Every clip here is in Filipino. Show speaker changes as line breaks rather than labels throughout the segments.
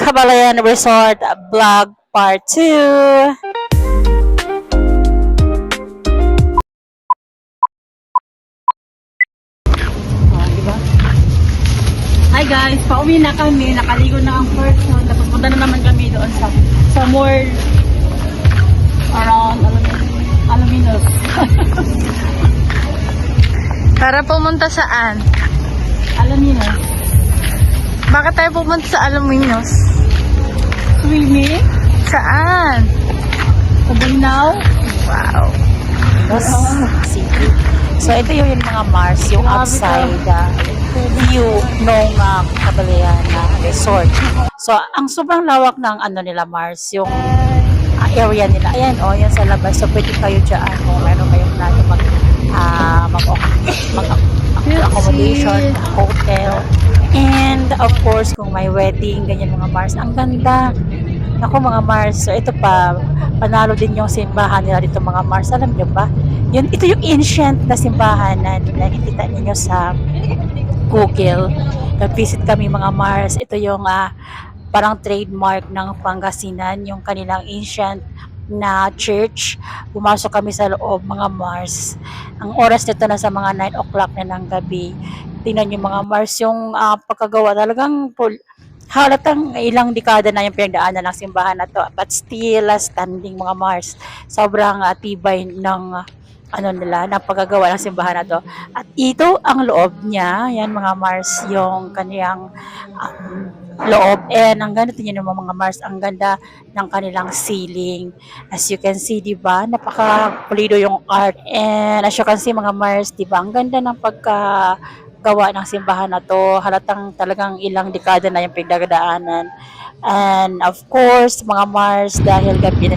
Cabalayan Resort Vlog Part 2. Diba? Hi guys, pauwi na kami, nakaligo na ang first one, tapos punta na naman kami doon sa mall around Alaminos.
Para pumunta saan?
Alaminos.
Bakit tayo pumunta sa Alaminos?
Swimming?
Saan?
Sa Bulinaw?
Wow.
City. So ito yung mga Mars, yung outside view ng Cabalayan Resort. So ang sobrang lawak ng ano nila Mars, yung area nila. Ayan yan sa labas. So pwede kayo dyan kung meron kayong plano mag-accommodation, hotel. And of course, kung may wedding, ganyan mga Mars. Ang ganda. Ako mga Mars, so ito pa, panalo din yung simbahan nila dito mga Mars. Alam niyo ba? Ito yung ancient na simbahan na nakikita niyo sa Google. Nag-visit kami mga Mars. Ito yung parang trademark ng Pangasinan, yung kanilang ancient na church. Pumasok kami sa loob mga Mars. Ang oras nito na sa mga 9 o'clock na ng gabi. Tingnan niyo mga Mars, yung pagkagawa talagang halatang ilang dekada na yung pinagdaanan ng simbahan na to, but still standing mga Mars. Sobrang tibay ng nila, ng paggagawa ng simbahan na to. At ito ang loob niya, yan mga Mars, yung kaniyang loob. And ang ganda niyo naman mga Mars, ang ganda ng kanilang ceiling. As you can see, di ba? Napaka-pulido yung art. And as you can see mga Mars, di ba? Ang ganda ng gawa ng simbahan na to. Halatang talagang ilang dekada na yung pinagdaanan. And of course, mga Mars, dahil gabi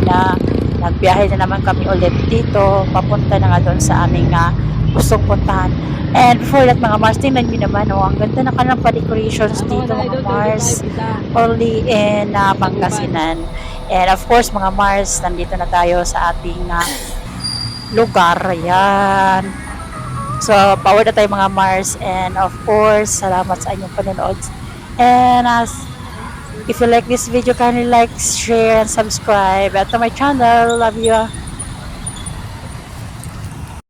na, nagbiyahe na naman kami ulit dito. Papunta na nga doon sa aming gustong puntahan. And before that, mga Mars, tingnan nyo naman, ang ganda na kanilang pa-decorations dito, mga Mars. Only in Pangasinan. And of course, mga Mars, nandito na tayo sa ating lugar. Yan. So, power na tayo mga Mars. And of course, salamat sa inyong panonood. And if you like this video, kindly like, share, and subscribe. At to my channel. Love you.